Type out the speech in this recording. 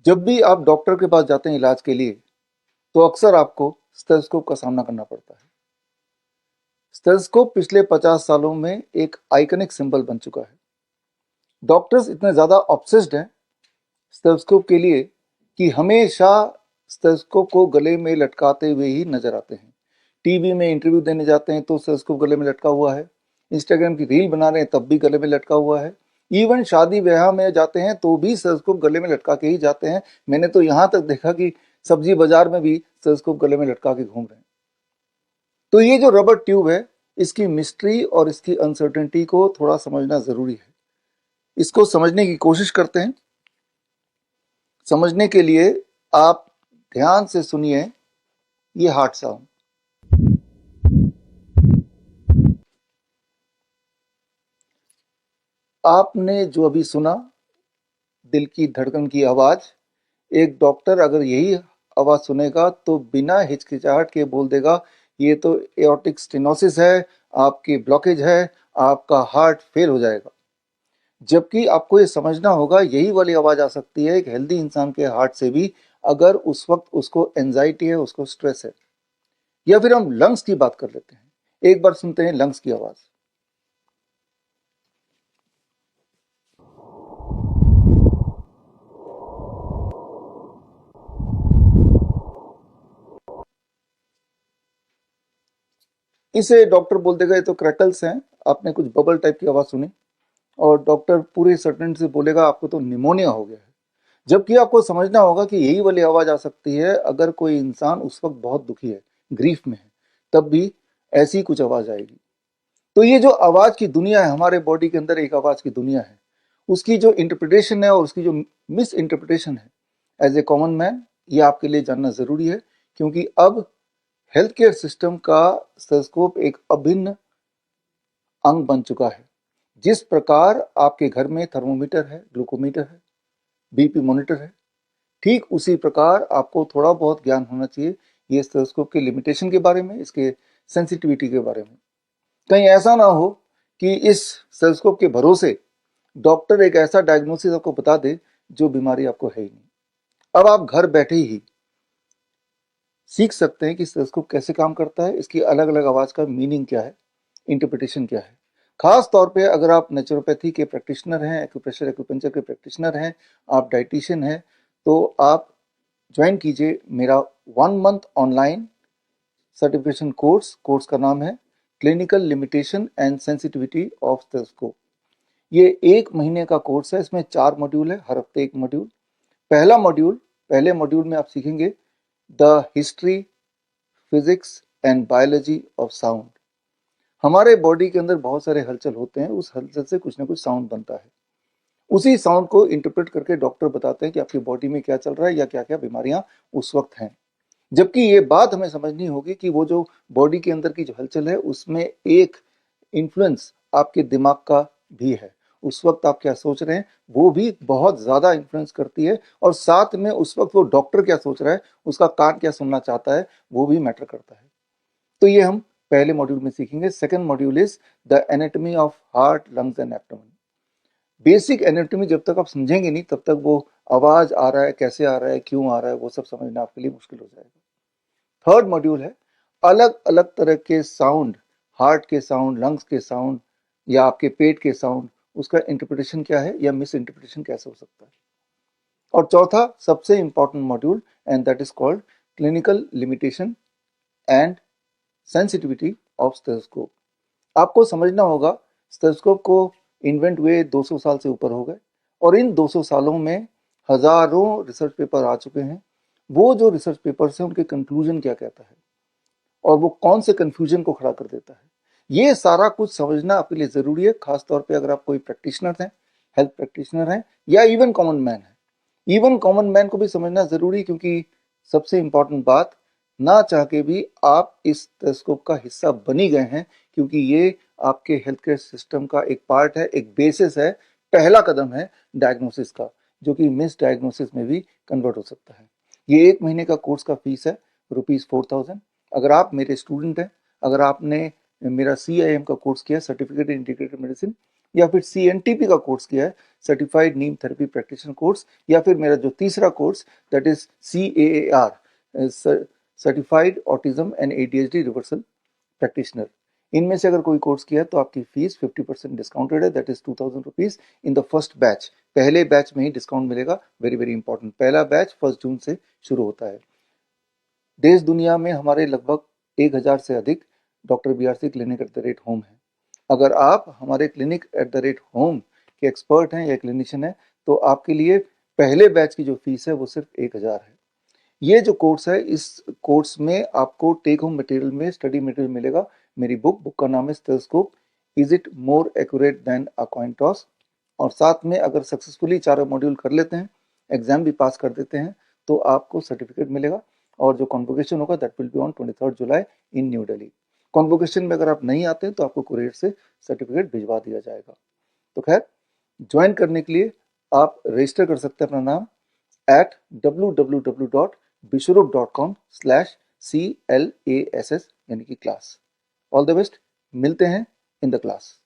जब भी आप डॉक्टर के पास जाते हैं इलाज के लिए, तो अक्सर आपको स्टेथोस्कोप का सामना करना पड़ता है। स्टेथोस्कोप पिछले 50 सालों में एक आइकनिक सिंबल बन चुका है। डॉक्टर्स इतने ज़्यादा ऑब्सेस्ड हैं स्टेथोस्कोप के लिए कि हमेशा स्टेथोस्कोप को गले में लटकाते हुए ही नजर आते हैं। टीवी में इंटरव्यू देने जाते हैं तो स्टेथोस्कोप गले में लटका हुआ है। इंस्टाग्राम की रील बना रहे हैं तब भी गले में लटका हुआ है। इवन शादी ब्याह में जाते हैं तो भी स्टेथोस्कोप गले में लटका के ही जाते हैं। मैंने तो यहाँ तक देखा कि सब्जी बाजार में भी स्टेथोस्कोप गले में लटका के घूम रहे हैं। तो ये जो रबर ट्यूब है, इसकी मिस्ट्री और इसकी अनसर्टेनिटी को थोड़ा समझना जरूरी है। इसको समझने की कोशिश करते हैं। समझने के लिए आप ध्यान से सुनिए ये हार्ट साउंड। आपने जो अभी सुना, दिल की धड़कन की आवाज, एक डॉक्टर अगर यही आवाज सुनेगा तो बिना हिचकिचाहट के बोल देगा ये तो एओर्टिक स्टेनोसिस है, आपकी ब्लॉकेज है, आपका हार्ट फेल हो जाएगा। जबकि आपको ये समझना होगा यही वाली आवाज आ सकती है एक हेल्दी इंसान के हार्ट से भी, अगर उस वक्त उसको एंजाइटी है, उसको स्ट्रेस है। या फिर हम लंग्स की बात कर लेते हैं। एक बार सुनते हैं लंग्स की आवाज। इसे डॉक्टर बोल देगा ये तो क्रैकल्स हैं, आपने कुछ बबल टाइप की आवाज सुनी। और डॉक्टर पूरे सर्टेनिटी से बोलेगा आपको तो निमोनिया हो गया है। जबकि आपको समझना होगा कि यही वाली आवाज आ सकती है अगर कोई इंसान उस वक्त बहुत दुखी है, ग्रीफ में है, तब भी ऐसी कुछ आवाज आएगी। तो ये जो आवाज की दुनिया है, हमारे बॉडी के अंदर एक आवाज की दुनिया है। उसकी जो इंटरप्रिटेशन है और उसकी जो मिस इंटरप्रिटेशन है, एज ए कॉमन मैन ये आपके लिए जानना जरूरी है। क्योंकि अब हेल्थ केयर सिस्टम का स्टेथोस्कोप एक अभिन्न अंग बन चुका है। जिस प्रकार आपके घर में थर्मोमीटर है, ग्लूकोमीटर है, बीपी मॉनिटर है, ठीक उसी प्रकार आपको थोड़ा बहुत ज्ञान होना चाहिए ये स्टेथोस्कोप के लिमिटेशन के बारे में, इसके सेंसिटिविटी के बारे में। कहीं ऐसा ना हो कि इस स्टेथोस्कोप के भरोसे डॉक्टर एक ऐसा डायग्नोसिस आपको बता दे जो बीमारी आपको है ही नहीं। अब आप घर बैठे ही सीख सकते हैं कि स्टेथोस्कोप कैसे काम करता है, इसकी अलग अलग आवाज का मीनिंग क्या है, इंटरप्रिटेशन क्या है। खास तौर पे अगर आप नेचुरोपैथी के प्रैक्टिशनर हैं, एक्यूप्रेशर एक्यूपंक्चर के प्रैक्टिशनर हैं, आप डाइटिशियन हैं, तो आप ज्वाइन कीजिए मेरा 1 मंथ ऑनलाइन सर्टिफिकेशन कोर्स का नाम है clinical limitation and sensitivity of stethoscope. ये 1 महीने का कोर्स है। इसमें 4 मॉड्यूल है, हर हफ्ते एक मॉड्यूल। पहले मॉड्यूल में आप सीखेंगे the history, physics and biology of sound. हमारे बॉडी के अंदर बहुत सारे हलचल होते हैं, उस हलचल से कुछ ना कुछ साउंड बनता है। उसी साउंड को इंटरप्रेट करके डॉक्टर बताते हैं कि आपकी बॉडी में क्या चल रहा है या क्या क्या बीमारियां उस वक्त हैं। जबकि ये बात हमें समझनी होगी कि वो जो बॉडी के अंदर की जो हलचल है उसमें एक इन्फ्लुएंस आपके दिमाग का भी है। उस वक्त आप क्या सोच रहे हैं वो भी बहुत ज्यादा इन्फ्लुएंस करती है, और साथ में उस वक्त वो डॉक्टर क्या सोच रहा है, उसका कान क्या सुनना चाहता है, वो भी मैटर करता है। तो ये हम पहले मॉड्यूल में सीखेंगे। Second module is the anatomy of heart, lungs and abdomen. Basic anatomy जब तक आप समझेंगे नहीं तब तक वो आवाज आ रहा है, कैसे आ रहा है, क्यों आ रहा है, वो सब समझना आपके लिए मुश्किल हो जाएगा। थर्ड मॉड्यूल है अलग अलग तरह के साउंड, हार्ट के साउंड, लंग्स के साउंड या आपके पेट के साउंड, उसका इंटरप्रिटेशन क्या है या मिस इंटरप्रिटेशन कैसे हो सकता है। और चौथा सबसे important module, and that is called clinical limitation and sensitivity of stethoscope. आपको समझना होगा स्टेथोस्कोप को इन्वेंट हुए 200 साल से ऊपर हो गए, और इन 200 सालों में हजारों रिसर्च पेपर आ चुके हैं। वो जो रिसर्च पेपर्स हैं उनके कंक्लूजन क्या कहता है और वो कौन से कंफ्यूजन को खड़ा कर देता है, ये सारा कुछ समझना आपके लिए जरूरी है। खासतौर पे अगर आप कोई प्रैक्टिशनर हैं, हेल्थ प्रैक्टिशनर हैं, या इवन कॉमन मैन है। इवन कॉमन मैन को भी समझना जरूरी, क्योंकि सबसे इंपॉर्टेंट बात, ना चाह के भी आप इस टेलीस्कोप का हिस्सा बनी गए हैं, क्योंकि ये आपके हेल्थ केयर सिस्टम का एक पार्ट है, एक बेसिस है, पहला कदम है डायग्नोसिस का, जो कि मिस डायग्नोसिस में भी कन्वर्ट हो सकता है। ये 1 महीने का कोर्स का फीस है ₹4000। अगर आप मेरे स्टूडेंट हैं, अगर आपने मेरा CIM का कोर्स किया, सर्टिफिकेट इन इंटीग्रेटेड मेडिसिन, या फिर CNTP का कोर्स किया है, सर्टिफाइड नीम थेरेपी प्रैक्टिशनर कोर्स, या फिर मेरा जो तीसरा course that is CAAR, certified autism and ADHD reversal practitioner. इनमें से अगर कोई कोर्स किया है तो आपकी फीस 50% डिस्काउंटेड है, that is 2000 rupees in the first batch. पहले बैच में ही डिस्काउंट मिलेगा, वेरी वेरी इंपॉर्टेंट। पहला बैच 1 जून से शुरू होता है। देश दुनिया में हमारे लगभग 1000 से अधिक doctor BRC clinic at the rate home है। अगर आप हमारे clinic at the rate home के एक्सपर्ट हैं या क्लिनिशियन हैं तो आपके लिए पहले बैच की जो फीस है वो सिर्फ 1000 है। ये जो कोर्स है, इस कोर्स में आपको टेक होम मटेरियल में स्टडी मटेरियल मिलेगा। मेरी बुक का नाम है stethoscope, is it more accurate then a coin toss. और साथ में अगर सक्सेसफुली चारों मॉड्यूल कर लेते हैं, एग्जाम भी पास कर देते हैं, तो आपको सर्टिफिकेट मिलेगा। और जो कॉन्वोकेशन होगा that will be on 23 July in new Delhi. Convocation में अगर आप नहीं आते हैं तो आपको कुरियर से सर्टिफिकेट भिजवा दिया जाएगा। तो खैर, ज्वाइन करने के लिए आप रजिस्टर कर सकते हैं अपना नाम at www.bishrup.com/CLASS यानी कि क्लास। ऑल द बेस्ट, मिलते हैं इन द क्लास।